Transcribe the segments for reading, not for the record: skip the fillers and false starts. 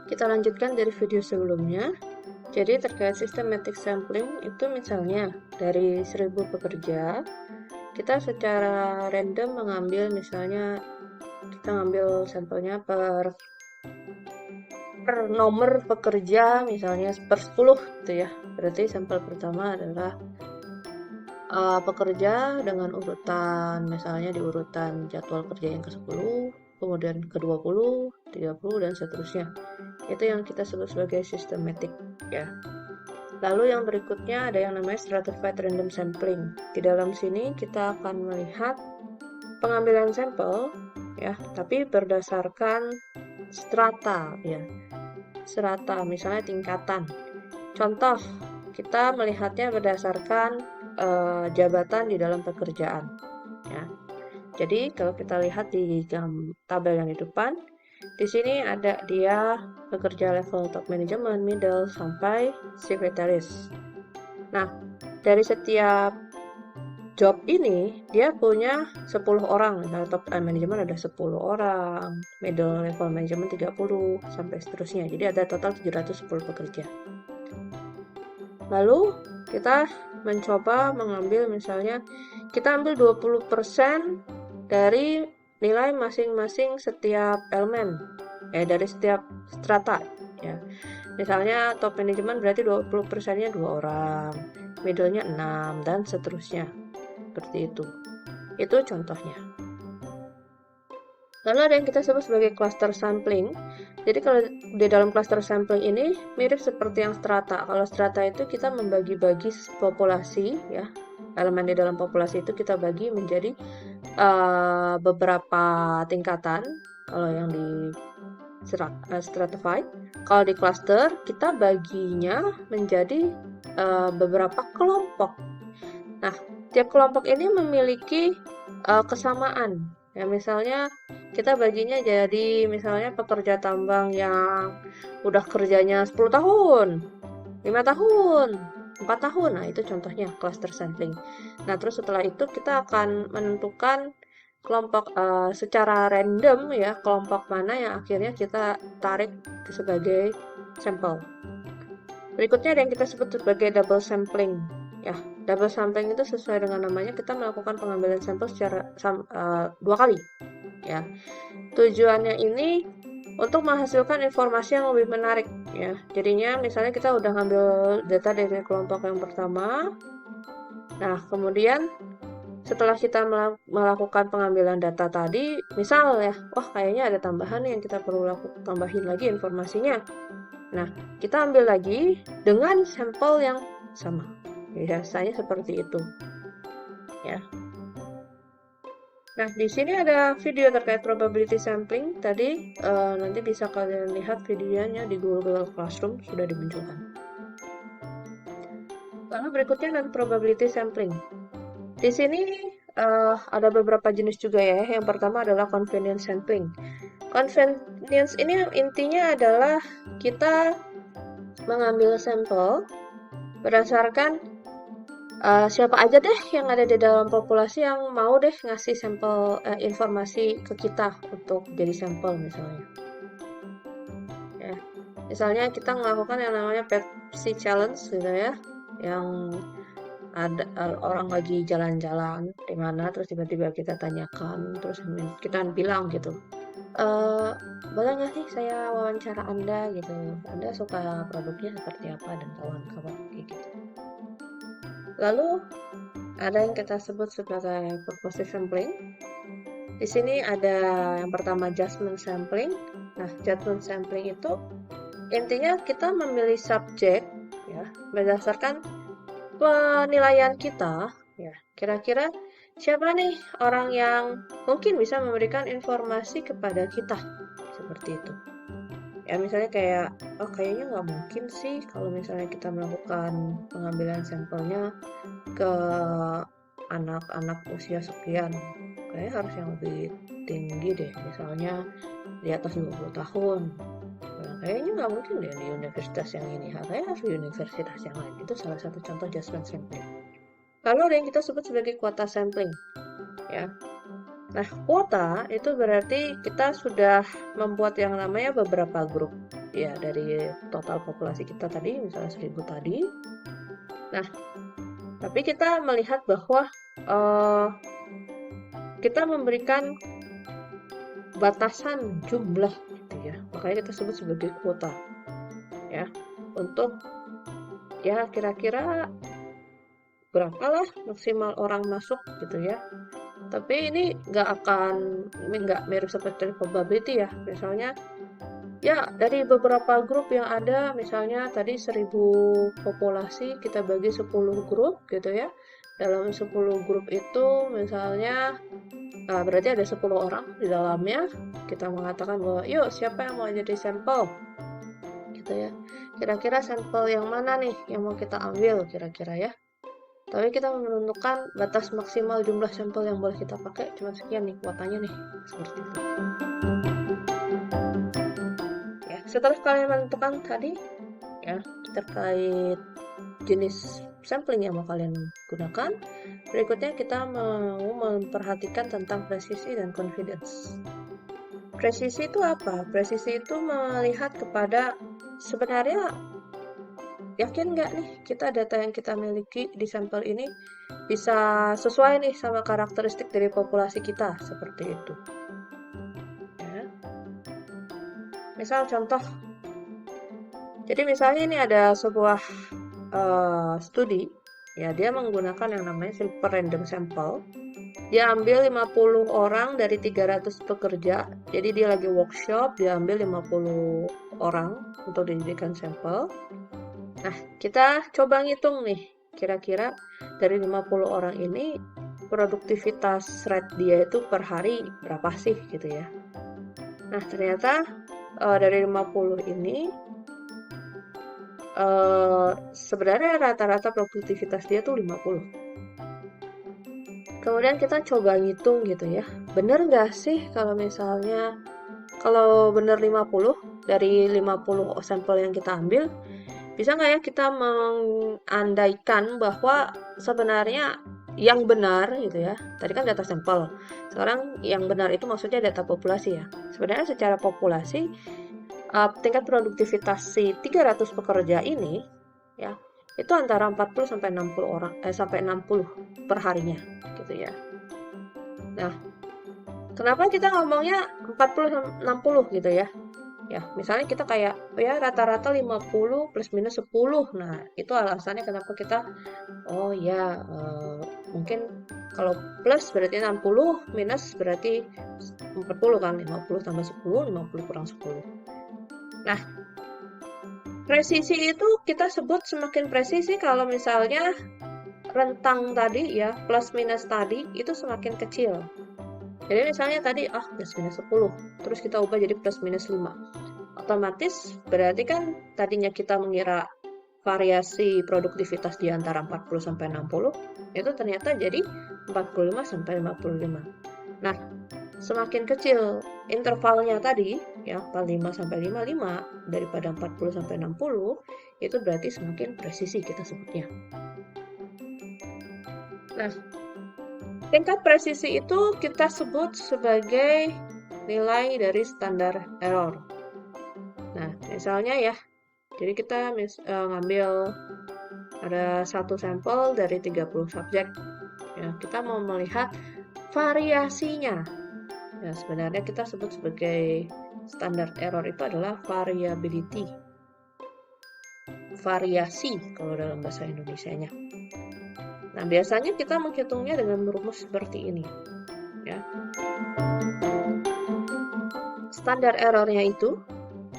Kita lanjutkan dari video sebelumnya. Jadi terkait systematic sampling itu misalnya dari 1000 pekerja, kita secara random mengambil misalnya kita ngambil sampelnya per nomor pekerja misalnya per 10 gitu ya. Berarti sampel pertama adalah pekerja dengan urutan misalnya di urutan jadwal kerja yang ke-10, kemudian ke-20, 30 dan seterusnya. Itu yang kita sebut sebagai systematic ya. Lalu yang berikutnya ada yang namanya stratified random sampling. Di dalam sini kita akan melihat pengambilan sampel ya, tapi berdasarkan strata ya. Strata misalnya tingkatan. Contoh, kita melihatnya berdasarkan jabatan di dalam pekerjaan ya. Jadi kalau kita lihat di tabel yang di depan, di sini ada dia pekerja level top management, middle, sampai sekretaris. Nah, dari setiap job ini, dia punya 10 orang. Nah, top management ada 10 orang, middle level management 30, sampai seterusnya. Jadi ada total 710 pekerja. Lalu, kita mencoba mengambil misalnya, kita ambil 20% dari nilai masing-masing setiap elemen dari setiap strata ya. Misalnya top manajemen berarti 20%-nya 2 orang, middle-nya 6 dan seterusnya. Seperti itu. Itu contohnya. Lalu ada yang kita sebut sebagai cluster sampling. Jadi kalau di dalam cluster sampling ini mirip seperti yang strata. Kalau strata itu kita membagi-bagi populasi ya. Elemen di dalam populasi itu kita bagi menjadi beberapa tingkatan. Kalau yang di stratified, kalau di cluster kita baginya menjadi beberapa kelompok. Nah, tiap kelompok ini memiliki kesamaan. Ya, misalnya kita baginya jadi misalnya pekerja tambang yang udah kerjanya 10 tahun, 5 tahun, 4 tahun. Nah, itu contohnya cluster sampling. Nah, terus setelah itu kita akan menentukan kelompok secara random ya, kelompok mana yang akhirnya kita tarik sebagai sampel. Berikutnya ada yang kita sebut sebagai double sampling. Ya, double sampling itu sesuai dengan namanya, kita melakukan pengambilan sampel secara 2 kali. Ya, tujuannya ini untuk menghasilkan informasi yang lebih menarik. Ya, jadinya misalnya kita udah ngambil data dari kelompok yang pertama. Nah, kemudian setelah kita melakukan pengambilan data tadi, misal ya, wah kayaknya ada tambahan yang kita perlu tambahin lagi informasinya. Nah, kita ambil lagi dengan sampel yang sama. Biasanya seperti itu. Ya. Nah, di sini ada video terkait probability sampling. Tadi nanti bisa kalian lihat videonya di Google Classroom sudah dimunculkan. Lalu berikutnya adalah probability sampling. Di sini ada beberapa jenis juga ya. Yang pertama adalah convenience sampling. Convenience ini intinya adalah kita mengambil sampel berdasarkan siapa aja deh yang ada di dalam populasi yang mau deh ngasih sampel informasi ke kita untuk jadi sampel misalnya. Ya, misalnya kita melakukan yang namanya Pepsi Challenge gitu ya, yang ada orang lagi jalan-jalan di mana terus tiba-tiba kita tanyakan terus kita bilang gitu boleh nggak sih saya wawancara Anda gitu, Anda suka produknya seperti apa dan kawan-kawan gitu. Lalu ada yang kita sebut sebagai purposive sampling. Di sini ada yang pertama judgment sampling. Nah, judgment sampling itu intinya kita memilih subjek ya berdasarkan penilaian kita ya, kira-kira siapa nih orang yang mungkin bisa memberikan informasi kepada kita seperti itu ya. Misalnya kayak kayaknya nggak mungkin sih kalau misalnya kita melakukan pengambilan sampelnya ke anak-anak usia sekian, kayaknya harus yang lebih tinggi deh, misalnya di atas 20 tahun. Nah, kayaknya nggak mungkin deh di universitas yang ini, kayaknya harus di universitas yang lain. Itu salah satu contoh judgment sampling. Lalu ada yang kita sebut sebagai quota sampling. Ya. Nah, kuota itu berarti kita sudah membuat yang namanya beberapa grup. ya dari total populasi kita tadi, misalnya 1000 tadi. Nah, tapi kita melihat bahwa kita memberikan batasan jumlah gitu ya. Makanya kita sebut sebagai kuota. Ya, untuk ya kira-kira berapa lah maksimal orang masuk gitu ya. Tapi ini nggak mirip seperti probability ya. Misalnya ya dari beberapa grup yang ada, misalnya tadi 1000 populasi kita bagi 10 grup gitu ya. Dalam 10 grup itu misalnya berarti ada 10 orang di dalamnya. Kita mengatakan bahwa yuk siapa yang mau jadi sampel gitu ya. Kira-kira sampel yang mana nih yang mau kita ambil kira-kira ya. Tapi kita menentukan batas maksimal jumlah sampel yang boleh kita pakai cuma sekian nih kuotanya nih, seperti itu. Ya, setelah kalian menentukan tadi ya terkait jenis sampling yang mau kalian gunakan, berikutnya kita mau memperhatikan tentang presisi dan confidence. Presisi itu apa? Presisi itu melihat kepada sebenarnya yakin nggak nih kita data yang kita miliki di sampel ini bisa sesuai nih sama karakteristik dari populasi kita, seperti itu. Ya. Misal contoh, jadi misalnya ini ada sebuah studi, ya dia menggunakan yang namanya silver random sample. Dia ambil 50 orang dari 300 pekerja, jadi dia lagi workshop, dia ambil 50 orang untuk dijadikan sampel. Nah, kita coba ngitung nih, kira-kira dari 50 orang ini produktivitas rate dia itu per hari berapa sih gitu ya. Nah, ternyata dari 50 ini sebenarnya rata-rata produktivitas dia tuh 50. Kemudian kita coba ngitung gitu ya. Bener nggak sih kalau misalnya kalau bener 50 dari 50 sampel yang kita ambil, bisa nggak ya kita mengandaikan bahwa sebenarnya yang benar gitu ya, tadi kan data sampel, sekarang yang benar itu maksudnya data populasi ya. Sebenarnya secara populasi, tingkat produktivitas si 300 pekerja ini ya, itu antara 40 sampai 60 orang, sampai 60 per harinya gitu ya. Nah, kenapa kita ngomongnya 40 sampai 60 gitu ya? Ya, misalnya kita kayak ya rata-rata 50 plus minus 10. Nah, itu alasannya kenapa kita oh ya mungkin kalau plus berarti 60, minus berarti 40 kan, 50 tambah 10, 50 kurang 10. Nah, presisi itu kita sebut semakin presisi kalau misalnya rentang tadi ya, plus minus tadi itu semakin kecil. Jadi misalnya tadi plus minus 10, terus kita ubah jadi plus minus 5. Otomatis berarti kan tadinya kita mengira variasi produktivitas di antara 40 sampai 60, itu ternyata jadi 45 sampai 55. Nah, semakin kecil intervalnya tadi, ya 45 sampai 55 daripada 40 sampai 60, itu berarti semakin presisi kita sebutnya. Nah, tingkat presisi itu kita sebut sebagai nilai dari standar error. Nah, misalnya ya, jadi kita ngambil ada satu sampel dari 30 subjek. Ya, kita mau melihat variasinya. Ya, sebenarnya kita sebut sebagai standar error itu adalah variability. Variasi kalau dalam bahasa Indonesianya. Nah, biasanya kita menghitungnya dengan rumus seperti ini. Ya. Standar errornya itu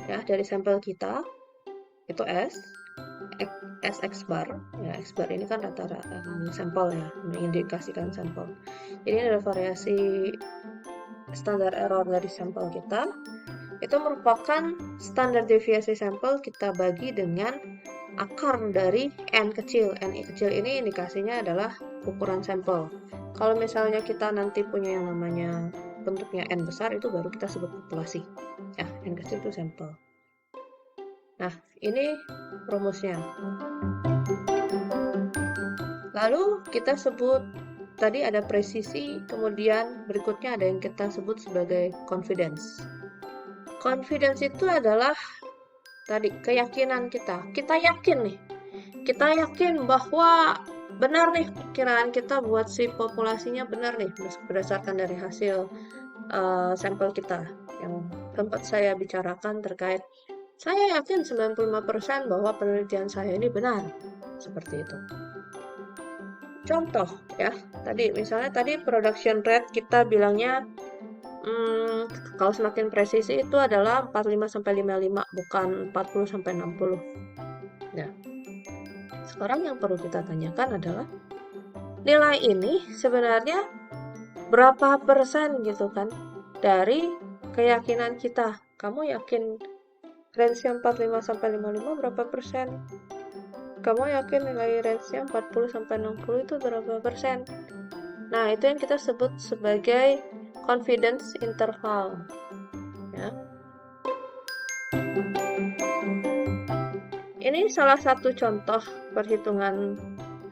ya dari sampel kita itu X bar. Ya, X bar ini kan rata-rata sampel ya, mengindikasikan sampel. Jadi ini adalah variasi standar error dari sampel kita. Itu merupakan standar deviasi sampel kita bagi dengan akar dari N kecil. N kecil ini indikasinya adalah ukuran sampel. Kalau misalnya kita nanti punya yang namanya bentuknya N besar, itu baru kita sebut populasi. Ya, N kecil itu sampel. Nah, ini rumusnya. Lalu kita sebut, tadi ada presisi, kemudian berikutnya ada yang kita sebut sebagai confidence. Confidence itu adalah tadi keyakinan kita. Kita yakin bahwa benar nih perkiraan kita buat si populasinya benar nih berdasarkan dari hasil sampel kita yang tempat saya bicarakan terkait saya yakin 95% bahwa penelitian saya ini benar. Seperti itu. Contoh ya, misalnya tadi production rate kita bilangnya kalau semakin presisi itu adalah 45-55 bukan 40-60. Nah, sekarang yang perlu kita tanyakan adalah nilai ini sebenarnya berapa persen gitu kan dari keyakinan kita. Kamu yakin range-nya 45-55 berapa persen? Kamu yakin nilai range-nya 40-60 itu berapa persen? Nah, itu yang kita sebut sebagai confidence interval. Ya. Ini salah satu contoh perhitungan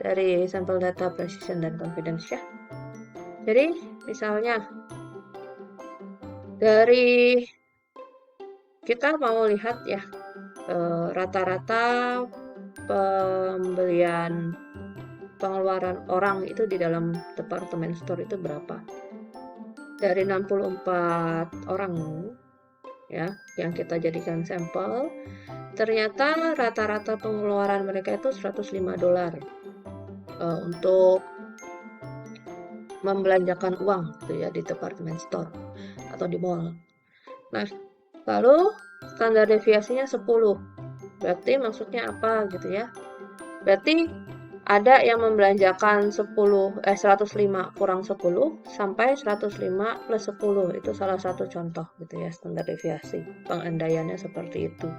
dari sampel data precision dan confidence ya. Jadi, misalnya dari kita mau lihat ya rata-rata pengeluaran orang itu di dalam department store itu berapa. Dari 64 orang ya yang kita jadikan sampel, ternyata rata-rata pengeluaran mereka itu $105 untuk membelanjakan uang gitu ya di department store atau di mall. Nah, lalu standar deviasinya 10. Berarti maksudnya apa gitu ya? Berarti ada yang membelanjakan 105 kurang 10 sampai 105 plus 10. Itu salah satu contoh gitu ya standar deviasi. Pengandaiannya seperti itu.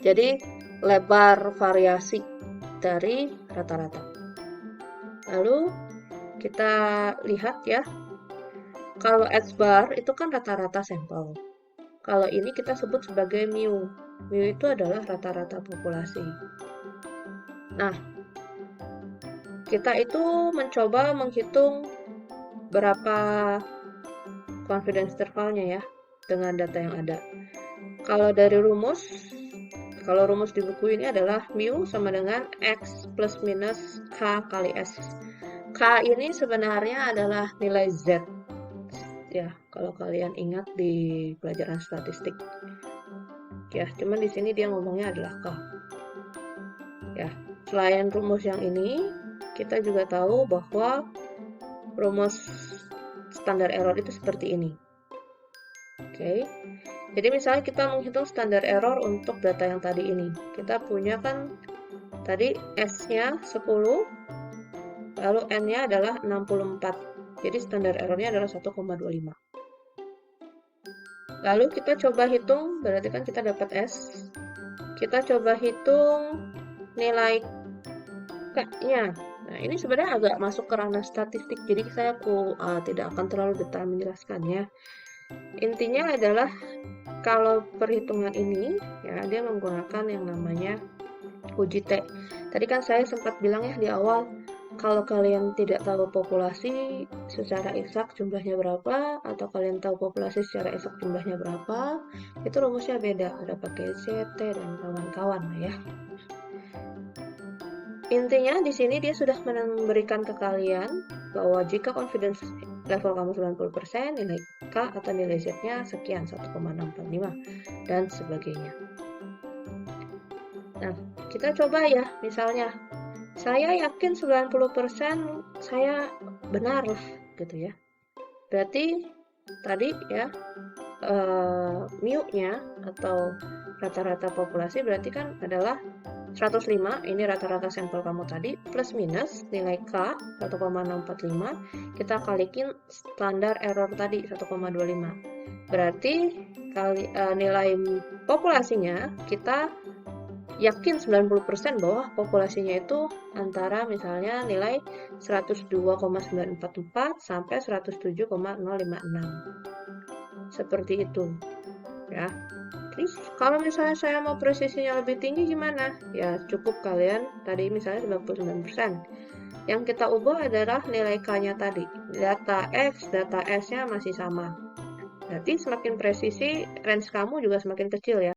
Jadi lebar variasi dari rata-rata. Lalu kita lihat ya. Kalau X-bar itu kan rata-rata sampel. Kalau ini kita sebut sebagai mu. Mu itu adalah rata-rata populasi. Nah, kita itu mencoba menghitung berapa confidence intervalnya ya dengan data yang ada. Kalau dari rumus di buku ini adalah mu sama dengan X plus minus K kali S. K ini sebenarnya adalah nilai Z. Ya, kalau kalian ingat di pelajaran statistik. Ya, cuman di sini dia ngomongnya adalah K. Ya, selain rumus yang ini, kita juga tahu bahwa rumus standar error itu seperti ini. Oke. Jadi misalnya kita menghitung standar error untuk data yang tadi ini. Kita punya kan tadi S-nya 10, lalu N-nya adalah 64. Jadi standar errornya adalah 1,25. Lalu kita coba hitung, berarti kan kita dapat S. Kita coba hitung nilai K-nya. Nah, ini sebenarnya agak masuk ke ranah statistik, jadi saya tidak akan terlalu detail menjelaskannya. Intinya adalah kalau perhitungan ini, ya dia menggunakan yang namanya uji T. Tadi kan saya sempat bilang ya di awal, kalau kalian tidak tahu populasi secara eksak jumlahnya berapa, atau kalian tahu populasi secara eksak jumlahnya berapa, itu rumusnya beda. Ada pakai CT dan kawan-kawan ya. Intinya di sini dia sudah memberikan ke kalian bahwa jika confidence level kamu 90%, nilai K atau nilai Z-nya sekian, 1,645 dan sebagainya. Nah, kita coba ya, misalnya saya yakin 90% saya benar lah gitu ya. Berarti tadi ya mu-nya atau rata-rata populasi berarti kan adalah 105, ini rata-rata sampel kamu tadi, plus minus nilai K 1,645, kita kalikin standar error tadi 1,25. Berarti nilai populasinya kita yakin 90% bahwa populasinya itu antara misalnya nilai 102,944 sampai 107,056. Seperti itu. Ya. Terus kalau misalnya saya mau presisinya lebih tinggi gimana? Ya cukup kalian tadi misalnya 99%. Yang kita ubah adalah nilai K-nya tadi. Data X, data S-nya masih sama. Berarti semakin presisi, range kamu juga semakin kecil ya.